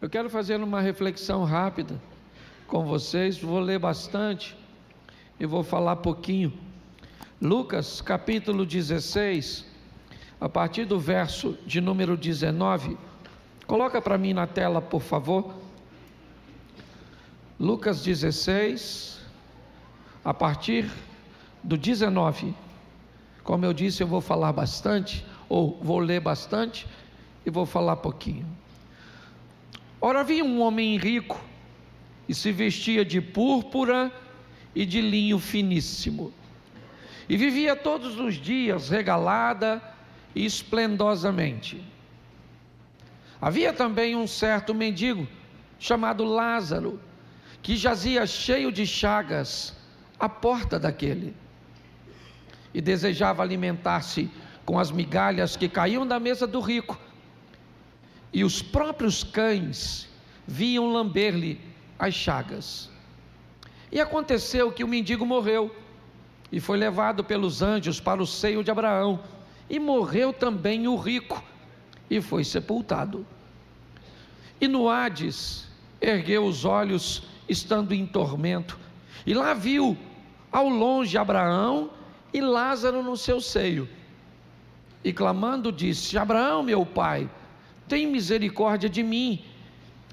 Eu quero fazer uma reflexão rápida com vocês, vou ler bastante e vou falar pouquinho. Lucas capítulo 16, a partir do verso de número 19, coloca para mim na tela, por favor. Lucas 16, a partir do 19. Como eu disse, eu vou falar bastante, ou vou ler bastante e vou falar pouquinho. Ora, havia um homem rico e se vestia de púrpura e de linho finíssimo, e vivia todos os dias regalada e esplendosamente. Havia também um certo mendigo chamado Lázaro, que jazia cheio de chagas à porta daquele, e desejava alimentar-se com as migalhas que caíam da mesa do rico, e os próprios cães vinham lamber-lhe as chagas. E aconteceu que o mendigo morreu, e foi levado pelos anjos para o seio de Abraão, e morreu também o rico, e foi sepultado. E no Hades ergueu os olhos, estando em tormento, e lá viu ao longe Abraão e Lázaro no seu seio, e clamando disse: Abraão, meu pai, tem misericórdia de mim,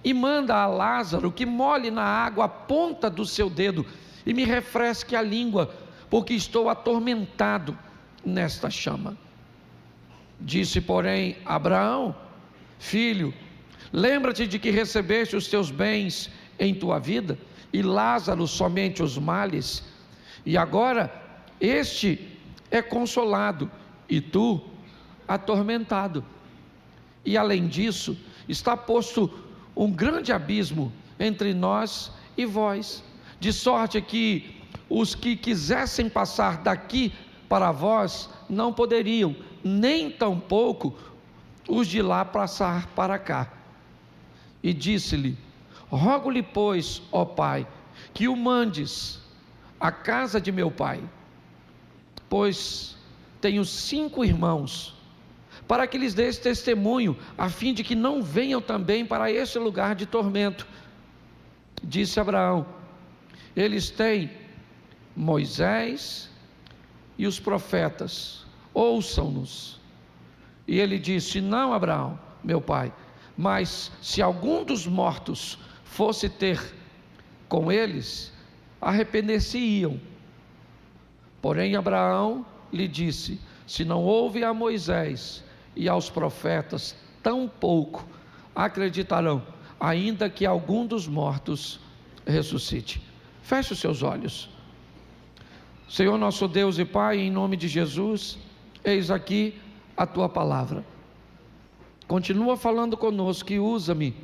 e manda a Lázaro que molhe na água a ponta do seu dedo, e me refresque a língua, porque estou atormentado nesta chama. Disse, porém, Abraão: filho, lembra-te de que recebeste os teus bens em tua vida, e Lázaro somente os males, e agora este é consolado, e tu atormentado. E além disso, está posto um grande abismo entre nós e vós, de sorte que os que quisessem passar daqui para vós não poderiam, nem tampouco os de lá passar para cá. E disse-lhe: rogo-lhe, pois, ó pai, que o mandes à casa de meu pai, pois tenho 5 irmãos, para que lhes dês testemunho, a fim de que não venham também para este lugar de tormento. Disse Abraão: eles têm Moisés e os profetas, ouçam-nos. E ele disse: não, Abraão, meu pai, mas se algum dos mortos fosse ter com eles, arrepender-se-iam. Porém Abraão lhe disse: se não houve a Moisés e aos profetas, tampouco acreditarão, ainda que algum dos mortos ressuscite. Feche os seus olhos. Senhor nosso Deus e Pai, em nome de Jesus, eis aqui a tua palavra. Continua falando conosco e usa-me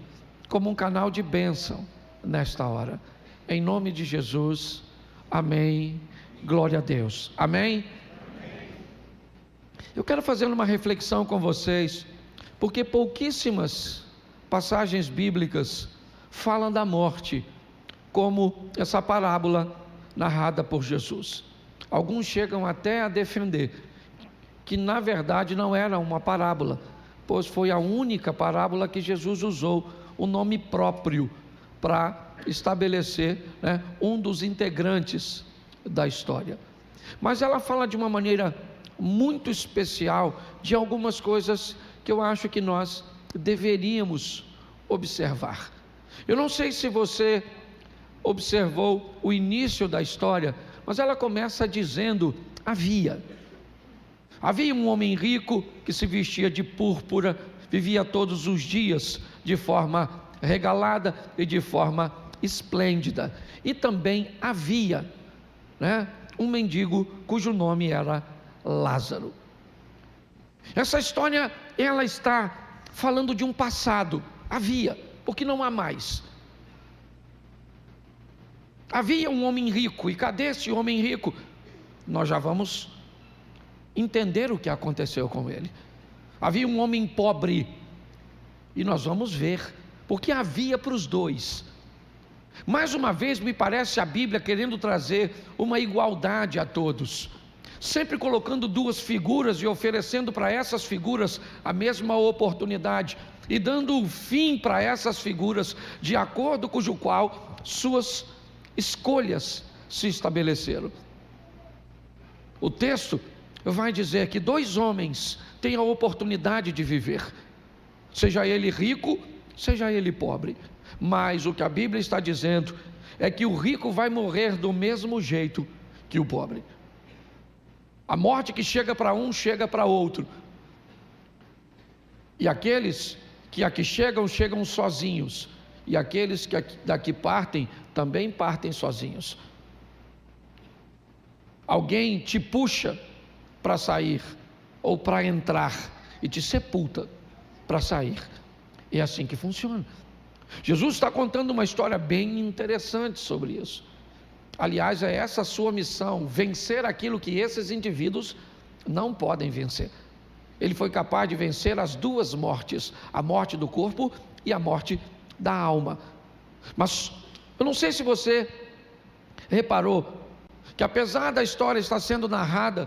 como um canal de bênção nesta hora. Em nome de Jesus, amém. Glória a Deus. Amém. Eu quero fazer uma reflexão com vocês, porque pouquíssimas passagens bíblicas falam da morte, como essa parábola narrada por Jesus. Alguns chegam até a defender que na verdade não era uma parábola, pois foi a única parábola que Jesus usou o nome próprio para estabelecer, um dos integrantes da história. Mas ela fala de uma maneira muito especial de algumas coisas que eu acho que nós deveríamos observar. Eu não sei se você observou o início da história, mas ela começa dizendo: havia um homem rico que se vestia de púrpura, vivia todos os dias de forma regalada e de forma esplêndida. E também havia um mendigo cujo nome era Lázaro. Essa história, ela está falando de um passado. Havia, porque não há mais. Havia um homem rico, e cadê esse homem rico? Nós já vamos entender o que aconteceu com ele. Havia um homem pobre, e nós vamos ver, porque havia para os dois. Mais uma vez me parece a Bíblia querendo trazer uma igualdade a todos. sempre colocando duas figuras e oferecendo para essas figuras a mesma oportunidade e dando fim para essas figuras de acordo com o qual suas escolhas se estabeleceram. O texto vai dizer que dois homens têm a oportunidade de viver, seja ele rico, seja ele pobre, mas o que a Bíblia está dizendo é que o rico vai morrer do mesmo jeito que o pobre. A morte que chega para um, chega para outro. E aqueles que aqui chegam, chegam sozinhos. E aqueles que daqui partem, também partem sozinhos. Alguém te puxa para sair, ou para entrar, e te sepulta para sair. É assim que funciona. Jesus está contando uma história bem interessante sobre isso. Aliás, é essa a sua missão, vencer aquilo que esses indivíduos não podem vencer. Ele foi capaz de vencer as duas mortes, a morte do corpo e a morte da alma. Mas eu não sei se você reparou que apesar da história estar sendo narrada,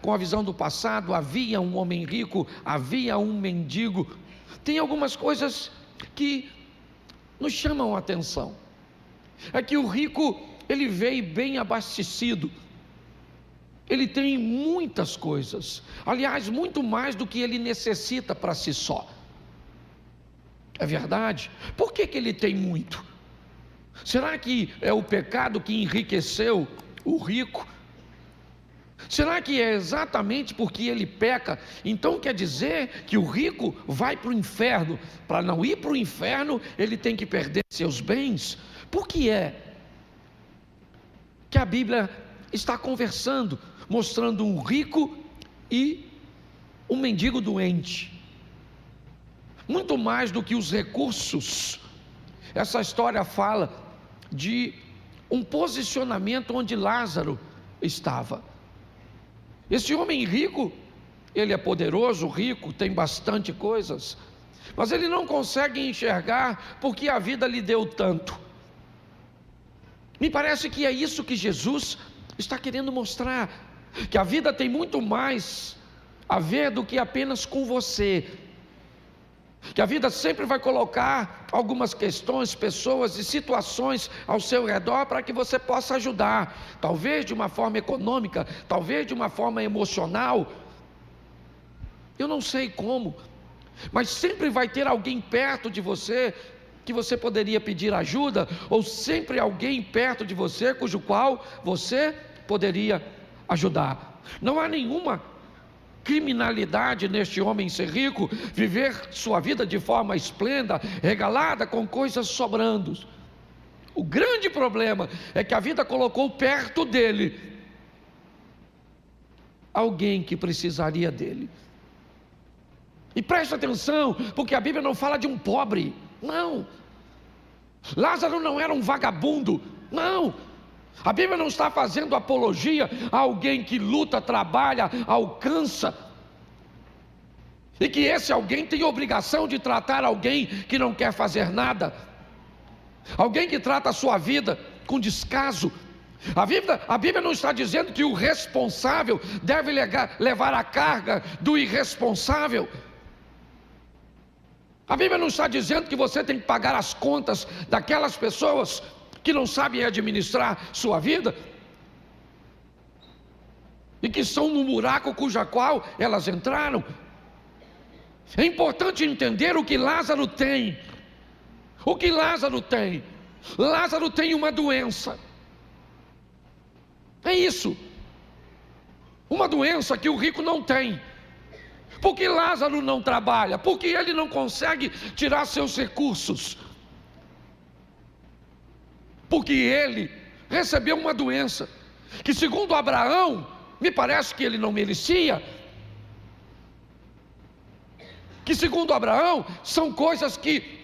com a visão do passado, havia um homem rico, havia um mendigo, tem algumas coisas que nos chamam a atenção. É que o rico, ele veio bem abastecido, ele tem muitas coisas, aliás, muito mais do que ele necessita para si só. É verdade? Por que ele tem muito? Será que é o pecado que enriqueceu o rico? Será que é exatamente porque ele peca? Então quer dizer que o rico vai para o inferno. Para não ir para o inferno, ele tem que perder seus bens. Por que é que a Bíblia está conversando, mostrando um rico e um mendigo doente? Muito mais do que os recursos, essa história fala de um posicionamento onde Lázaro estava. Esse homem rico, ele é poderoso, rico, tem bastante coisas, mas ele não consegue enxergar porque a vida lhe deu tanto. Me parece que é isso que Jesus está querendo mostrar, que a vida tem muito mais a ver do que apenas com você, que a vida sempre vai colocar algumas questões, pessoas e situações ao seu redor para que você possa ajudar, talvez de uma forma econômica, talvez de uma forma emocional, eu não sei como, mas sempre vai ter alguém perto de você que você poderia pedir ajuda, ou sempre alguém perto de você cujo qual você poderia ajudar. Não há nenhuma criminalidade neste homem ser rico, viver sua vida de forma esplêndida, regalada com coisas sobrando. O grande problema é que a vida colocou perto dele alguém que precisaria dele. E preste atenção, porque a Bíblia não fala de um pobre, não. Lázaro não era um vagabundo, não. A Bíblia não está fazendo apologia a alguém que luta, trabalha, alcança, e que esse alguém tem obrigação de tratar alguém que não quer fazer nada, alguém que trata a sua vida com descaso. A Bíblia não está dizendo que o responsável deve levar a carga do irresponsável. A Bíblia não está dizendo que você tem que pagar as contas daquelas pessoas que não sabem administrar sua vida e que estão no buraco cuja qual elas entraram. É importante entender o que Lázaro tem. O que Lázaro tem? Lázaro tem uma doença. É isso. Uma doença que o rico não tem. Porque Lázaro não trabalha, porque ele não consegue tirar seus recursos, porque ele recebeu uma doença que, segundo Abraão, me parece que ele não merecia, que segundo Abraão são coisas que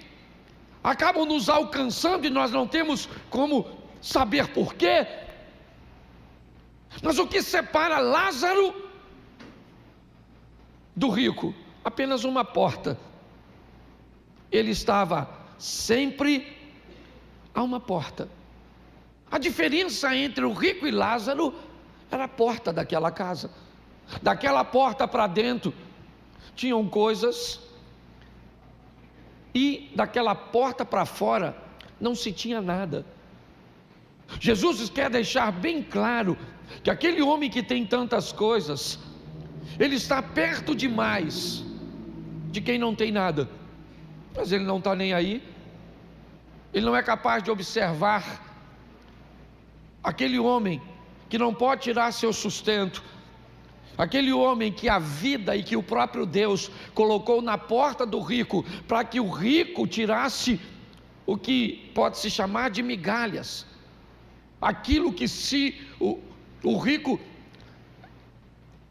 acabam nos alcançando e nós não temos como saber porquê. Mas o que separa Lázaro do rico? Apenas uma porta. Ele estava sempre a uma porta. A diferença entre o rico e Lázaro era a porta daquela casa. Daquela porta para dentro tinham coisas, e daquela porta para fora não se tinha nada. Jesus quer deixar bem claro que aquele homem que tem tantas coisas, ele está perto demais de quem não tem nada, mas ele não está nem aí. Ele não é capaz de observar aquele homem que não pode tirar seu sustento, aquele homem que a vida e que o próprio Deus colocou na porta do rico, para que o rico tirasse o que pode se chamar de migalhas, aquilo que se o rico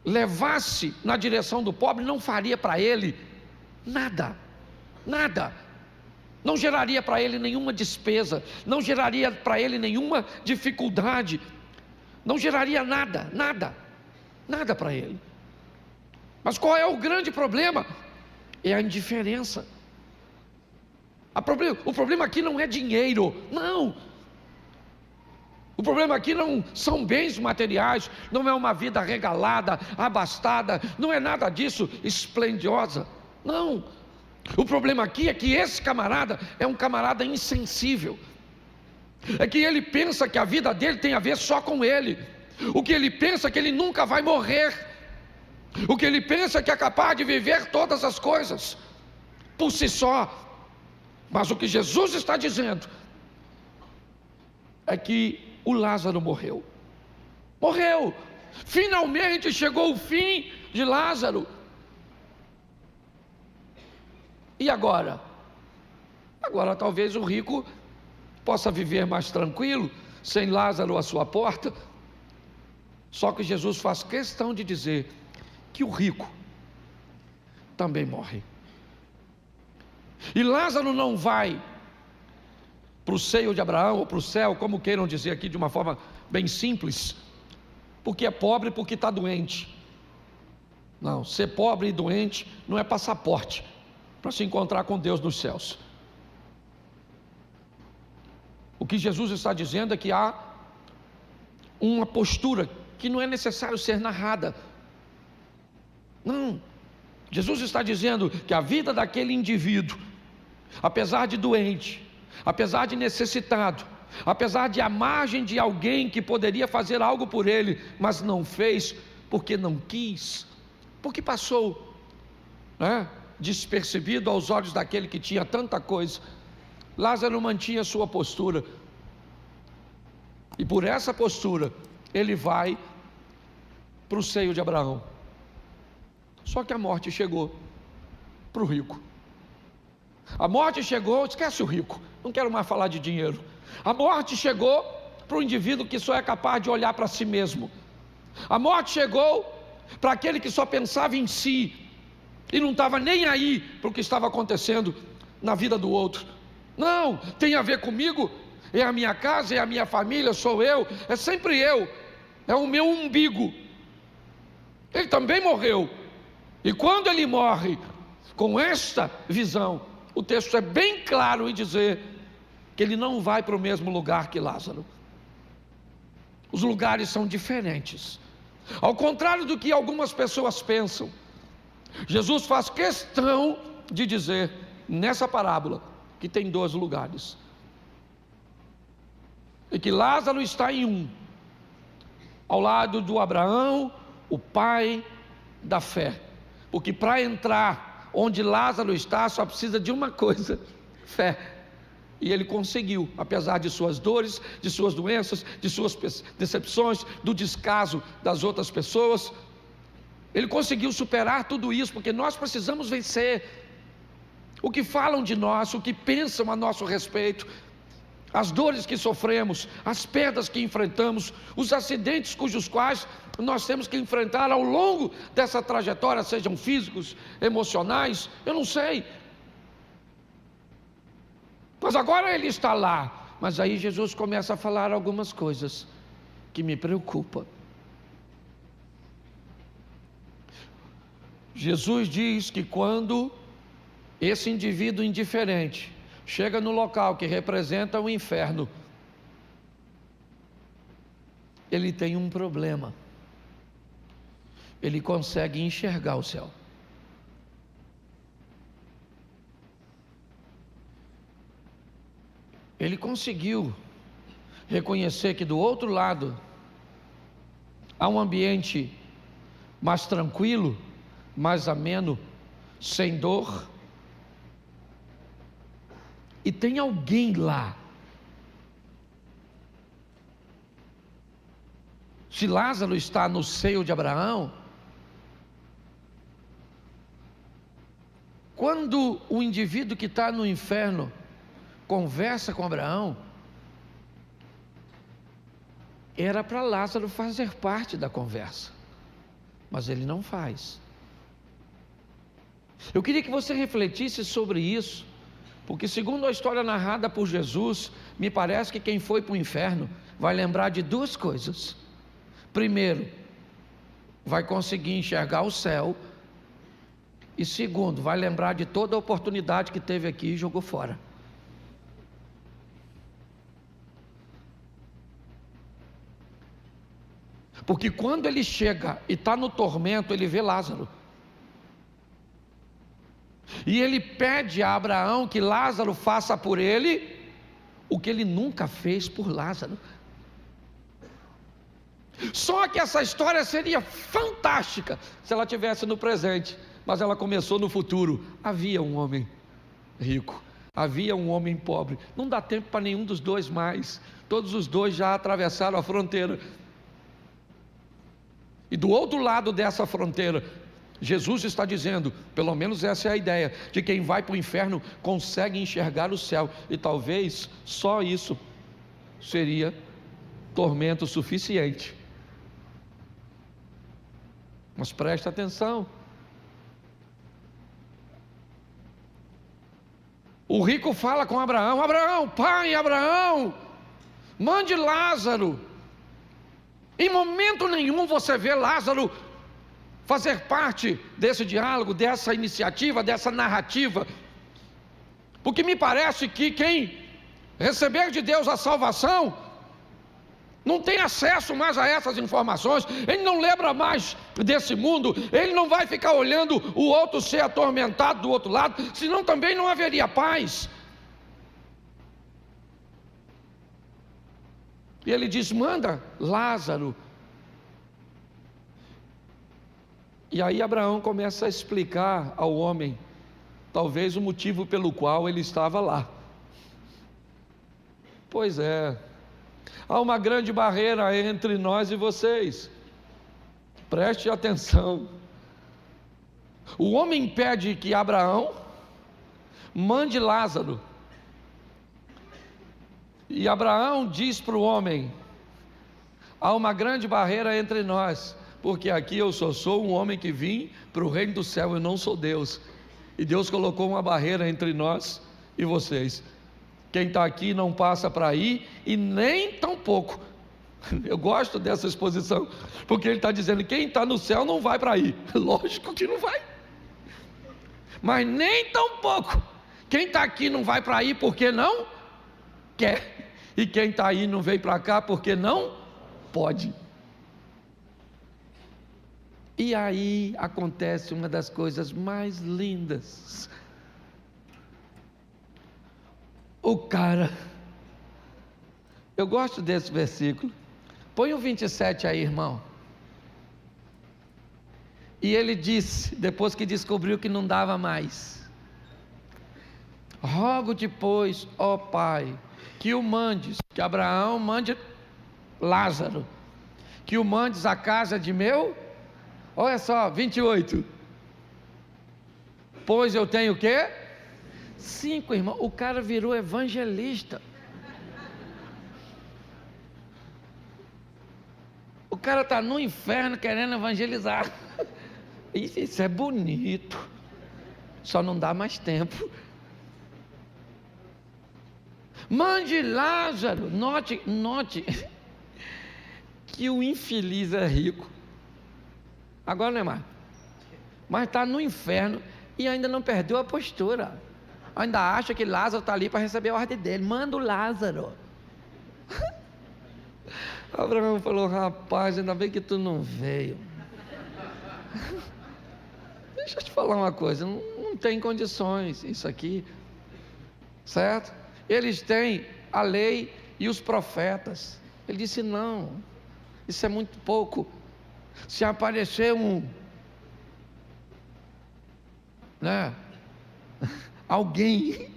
levasse na direção do pobre, não faria para ele nada, nada, não geraria para ele nenhuma despesa, não geraria para ele nenhuma dificuldade, não geraria nada, nada, nada para ele. Mas qual é o grande problema? É a indiferença. O problema aqui não é dinheiro, não. O problema aqui não são bens materiais, não é uma vida regalada, abastada, não é nada disso, esplendiosa, não. O problema aqui é que esse camarada é um camarada insensível, é que ele pensa que a vida dele tem a ver só com ele, o que ele pensa é que ele nunca vai morrer, o que ele pensa é que é capaz de viver todas as coisas por si só. Mas o que Jesus está dizendo é que o Lázaro morreu, finalmente chegou o fim de Lázaro. E agora? Agora talvez o rico possa viver mais tranquilo, sem Lázaro à sua porta. Só que Jesus faz questão de dizer que o rico também morre. E Lázaro não vai para o seio de Abraão ou para o céu, como queiram dizer aqui de uma forma bem simples, porque é pobre, porque está doente. Não, ser pobre e doente não é passaporte para se encontrar com Deus nos céus. O que Jesus está dizendo é que há uma postura que não é necessário ser narrada. Não, Jesus está dizendo que a vida daquele indivíduo, apesar de doente, apesar de necessitado, apesar de à margem de alguém que poderia fazer algo por ele, mas não fez, porque não quis, porque passou, despercebido aos olhos daquele que tinha tanta coisa. Lázaro mantinha sua postura, e por essa postura ele vai para o seio de Abraão. Só que a morte chegou para o rico. A morte chegou, esquece o rico, não quero mais falar de dinheiro. A morte chegou para o indivíduo que só é capaz de olhar para si mesmo. A morte chegou para aquele que só pensava em si e não estava nem aí para o que estava acontecendo na vida do outro. Não, tem a ver comigo, é a minha casa, é a minha família, sou eu, é sempre eu, é o meu umbigo. Ele também morreu, e quando ele morre com esta visão, o texto é bem claro em dizer que ele não vai para o mesmo lugar que Lázaro. Os lugares são diferentes, ao contrário do que algumas pessoas pensam. Jesus faz questão de dizer nessa parábola que tem 2 lugares, e que Lázaro está em um, ao lado do Abraão, o pai da fé, porque para entrar onde Lázaro está só precisa de uma coisa: fé. E ele conseguiu, apesar de suas dores, de suas doenças, de suas decepções, do descaso das outras pessoas, ele conseguiu superar tudo isso, porque nós precisamos vencer o que falam de nós, o que pensam a nosso respeito, as dores que sofremos, as perdas que enfrentamos, os acidentes cujos quais nós temos que enfrentar ao longo dessa trajetória, sejam físicos, emocionais, eu não sei. Mas agora ele está lá. Mas aí Jesus começa a falar algumas coisas que me preocupam. Jesus diz que quando esse indivíduo indiferente chega no local que representa o inferno, ele tem um problema. ele consegue enxergar o céu. Ele conseguiu reconhecer que do outro lado há um ambiente mais tranquilo, mais ameno, sem dor, e tem alguém lá. Se Lázaro está no seio de Abraão, quando o indivíduo que está no inferno conversa com Abraão, era para Lázaro fazer parte da conversa, mas ele não faz. Eu queria que você refletisse sobre isso, porque segundo a história narrada por Jesus, me parece que quem foi para o inferno vai lembrar de duas coisas. Primeiro, vai conseguir enxergar o céu, e segundo, vai lembrar de toda a oportunidade que teve aqui e jogou fora. Porque quando ele chega e está no tormento, ele vê Lázaro. E ele pede a Abraão que Lázaro faça por ele o que ele nunca fez por Lázaro. Só que essa história seria fantástica se ela tivesse no presente, mas ela começou no futuro. Havia um homem rico, havia um homem pobre. Não dá tempo para nenhum dos dois mais. Todos os dois já atravessaram a fronteira. E do outro lado dessa fronteira, Jesus está dizendo, pelo menos essa é a ideia, de quem vai para o inferno consegue enxergar o céu, e talvez só isso seria tormento suficiente. Mas preste atenção, o rico fala com Abraão: Abraão, pai Abraão, mande Lázaro. Em momento nenhum você vê Lázaro fazer parte desse diálogo, dessa iniciativa, dessa narrativa, porque me parece que quem receber de Deus a salvação não tem acesso mais a essas informações, ele não lembra mais desse mundo, ele não vai ficar olhando o outro ser atormentado do outro lado, senão também não haveria paz. E ele diz: manda Lázaro. E aí Abraão começa a explicar ao homem, talvez o motivo pelo qual ele estava lá. Pois é, há uma grande barreira entre nós e vocês. Preste atenção. O homem pede que Abraão mande Lázaro. E Abraão diz para o homem: há uma grande barreira entre nós, porque aqui eu só sou um homem que vim para o reino do céu, eu não sou Deus, e Deus colocou uma barreira entre nós e vocês. Quem está aqui não passa para aí, e nem tão pouco. Eu gosto dessa exposição, porque ele está dizendo: quem está no céu não vai para aí. Lógico que não vai, mas nem tão pouco. Quem está aqui não vai para aí porque não quer, e quem está aí não veio para cá porque não pode. E aí acontece uma das coisas mais lindas. O cara, eu gosto desse versículo, põe o 27 aí, irmão. E ele disse, depois que descobriu que não dava mais: rogo-te, pois, ó Pai, que o mandes, que Abraão mande Lázaro, que o mandes à casa de meu, olha só, 28, pois eu tenho o quê? 5, irmão. O cara virou evangelista. O cara está no inferno querendo evangelizar. Isso é bonito, só não dá mais tempo. Mande Lázaro. Note que o infeliz é rico. Agora não é mais, mas está no inferno e ainda não perdeu a postura, ainda acha que Lázaro está ali para receber a ordem dele. Manda o Lázaro. Abraão falou: rapaz, ainda bem que tu não veio. Deixa eu te falar uma coisa, não tem condições isso aqui, certo? Eles têm a lei e os profetas. Ele disse: não, isso é muito pouco. Se aparecer alguém,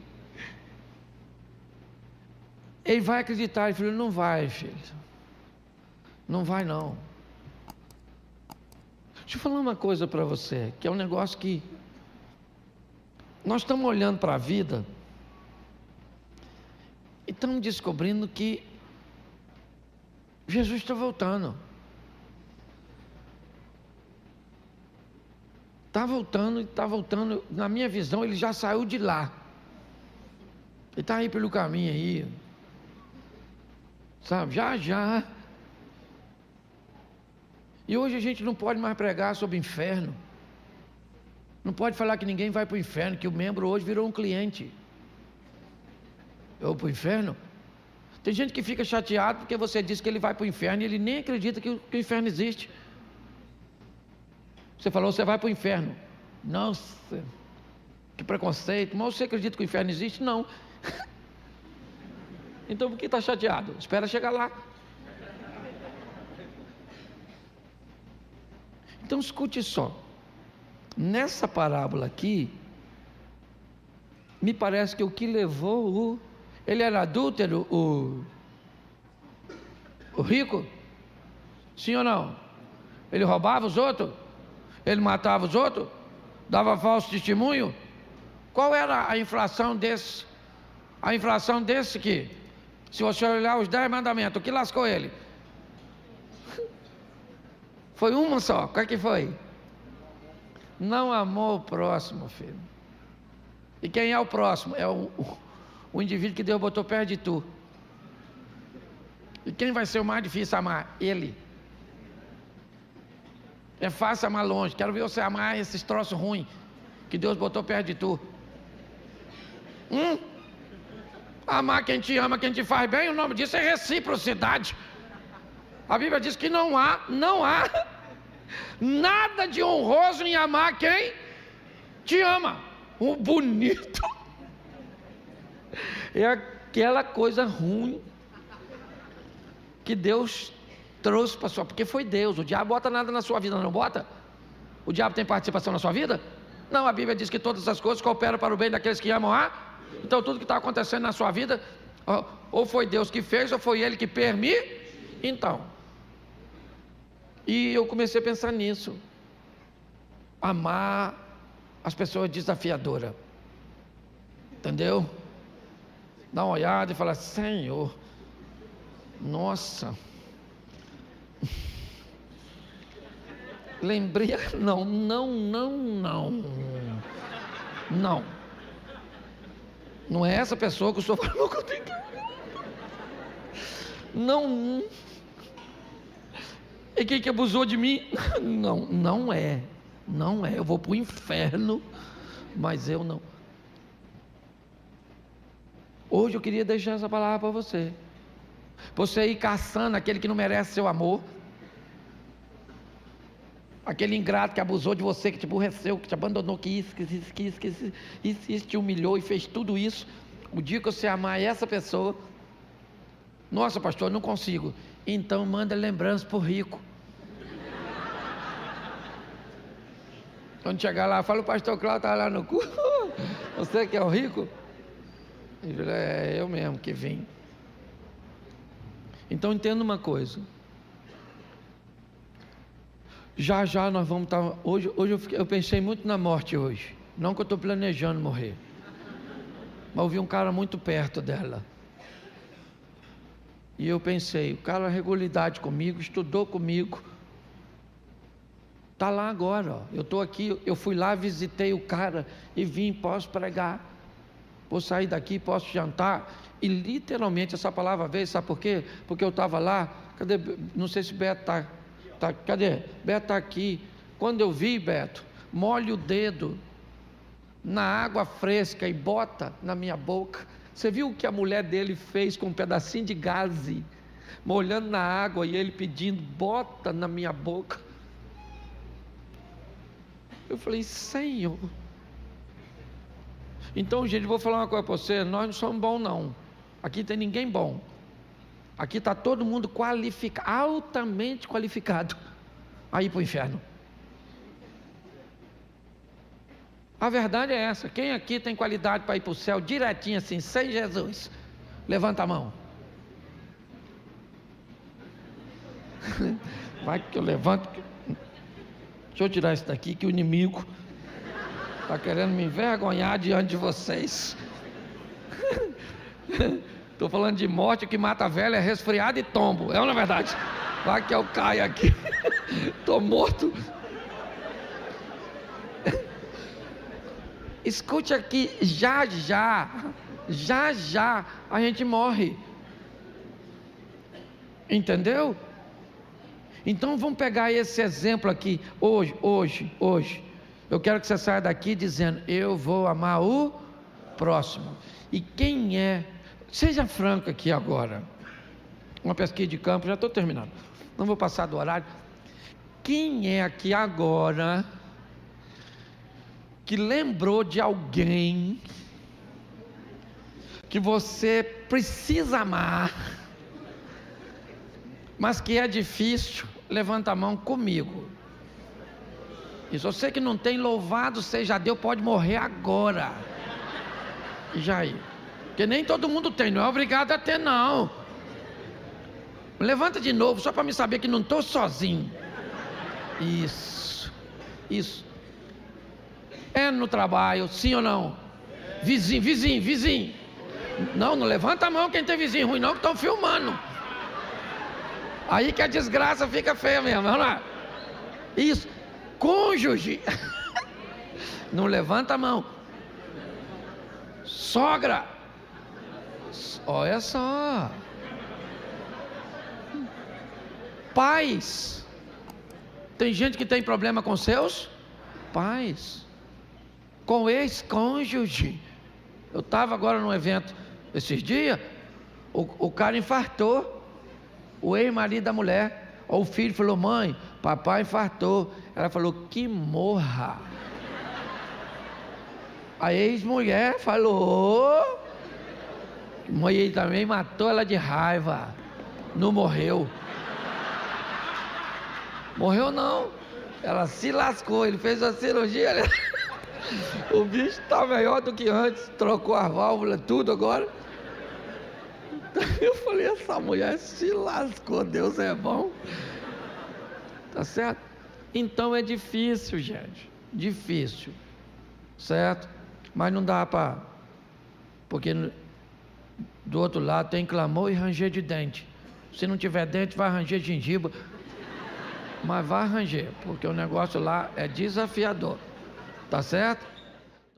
ele vai acreditar. Ele falou: não vai, filho, não vai não. Deixa eu falar uma coisa para você, que é um negócio que nós estamos olhando para a vida e estamos descobrindo que Jesus está voltando. Está voltando. Na minha visão, ele já saiu de lá. Ele está aí pelo caminho aí. Sabe, já. E hoje a gente não pode mais pregar sobre inferno. Não pode falar que ninguém vai para o inferno, que o membro hoje virou um cliente. Eu vou para o inferno? Tem gente que fica chateado porque você disse que ele vai para o inferno e ele nem acredita que o inferno existe. Você falou: você vai para o inferno. Nossa, que preconceito. Mas você acredita que o inferno existe? Não. Então por que está chateado? Espera chegar lá. Então escute só. Nessa parábola aqui, me parece que o que levou ele era adúltero, o rico? Sim ou não? Ele roubava os outros? Ele matava os outros? Dava falso testemunho? Qual era a inflação desse? A inflação desse que, se você olhar os 10 mandamentos, o que lascou ele? Foi uma só. Qual que foi? Não amou o próximo, filho. E quem é o próximo? É o indivíduo que Deus botou perto de tu. E quem vai ser o mais difícil amar? Ele. É fácil amar longe. Quero ver você amar esses troços ruins que Deus botou perto de tu. Amar quem te ama, quem te faz bem, o nome disso é reciprocidade. A Bíblia diz que não há nada de honroso em amar quem te ama. O bonito é aquela coisa ruim que Deus trouxe para sua, porque foi Deus. O diabo bota nada na sua vida, não bota? O diabo tem participação na sua vida? Não, a Bíblia diz que todas as coisas cooperam para o bem daqueles que amam a. Então tudo que está acontecendo na sua vida, ou foi Deus que fez, ou foi Ele que permite. Então, e eu comecei a pensar nisso. Amar as pessoas desafiadoras. Entendeu? Dá uma olhada e fala: Senhor, nossa, lembrei, não é essa pessoa que o senhor falou que eu tenho que... Não. E quem que abusou de mim? Não é, eu vou para o inferno, mas eu não. Hoje eu queria deixar essa palavra para você. Você ir caçando aquele que não merece seu amor, aquele ingrato que abusou de você, que te aborreceu, que te abandonou, que isso te humilhou e fez tudo isso. O dia que você amar essa pessoa, nossa, pastor, eu não consigo. Então manda lembrança para o rico. Quando chegar lá, fala: o pastor Cláudio está lá no cu. Você que é o rico? Ele falou: é eu mesmo que vim. Então entenda uma coisa. Já nós vamos estar. Hoje eu pensei muito na morte hoje. Não que eu estou planejando morrer, mas eu vi um cara muito perto dela. E eu pensei: o cara é regularidade comigo, estudou comigo, está lá agora, ó. Eu estou aqui, eu fui lá, visitei o cara e vim, posso pregar, vou sair daqui, posso jantar. E literalmente essa palavra veio, sabe por quê? Porque eu estava lá, cadê? Não sei se Beto está, cadê? Beto está aqui. Quando eu vi, Beto, molhe o dedo na água fresca e bota na minha boca. Você viu o que a mulher dele fez com um pedacinho de gaze, molhando na água, e ele pedindo: bota na minha boca. Eu falei, Senhor. Então, gente, vou falar uma coisa para você, nós não somos bons não. Aqui tem ninguém bom. Aqui está todo mundo qualificado, altamente qualificado a ir para o inferno. A verdade é essa. Quem aqui tem qualidade para ir para o céu direitinho assim, sem Jesus? Levanta a mão. Vai que eu levanto. Deixa eu tirar isso daqui, que o inimigo está querendo me envergonhar diante de vocês. Estou falando de morte, o que mata a velha é resfriado e tombo. É ou não é verdade? Vai que eu caio aqui. Estou morto. Escute aqui, já a gente morre. Entendeu? Então vamos pegar esse exemplo aqui, hoje. Eu quero que você saia daqui dizendo, eu vou amar o próximo. E quem é? Seja franco aqui agora. Uma pesquisa de campo, já estou terminando. Não vou passar do horário. Quem é aqui agora que lembrou de alguém que você precisa amar, mas que é difícil? Levanta a mão comigo. E se você que não tem, louvado seja Deus, pode morrer agora. Já aí. Porque nem todo mundo tem, não é obrigado a ter não. Levanta de novo, só para me saber que não estou sozinho. Isso. É no trabalho, sim ou não? Vizinho. Não levanta a mão quem tem vizinho ruim não, que estão filmando. Aí que a desgraça fica feia mesmo, vamos lá. Isso. Cônjuge. Não levanta a mão. Sogra. Olha só. Pais. Tem gente que tem problema com seus pais. Com ex-cônjuge. Eu estava agora num evento esses dias. O cara infartou. O ex-marido da mulher. O filho falou, mãe, papai infartou. Ela falou, que morra. A ex-mulher falou, mãe também matou ela de raiva. Não morreu. Morreu não. Ela se lascou, ele fez a cirurgia. O bicho está melhor do que antes. Trocou as válvulas, tudo agora. Eu falei, essa mulher se lascou, Deus é bom. Tá certo? Então é difícil, gente. Difícil. Certo? Mas não dá para... Porque do outro lado tem clamor e ranger de dente. Se não tiver dente, vai ranger gengiba. Mas vai ranger, porque o negócio lá é desafiador. Tá certo?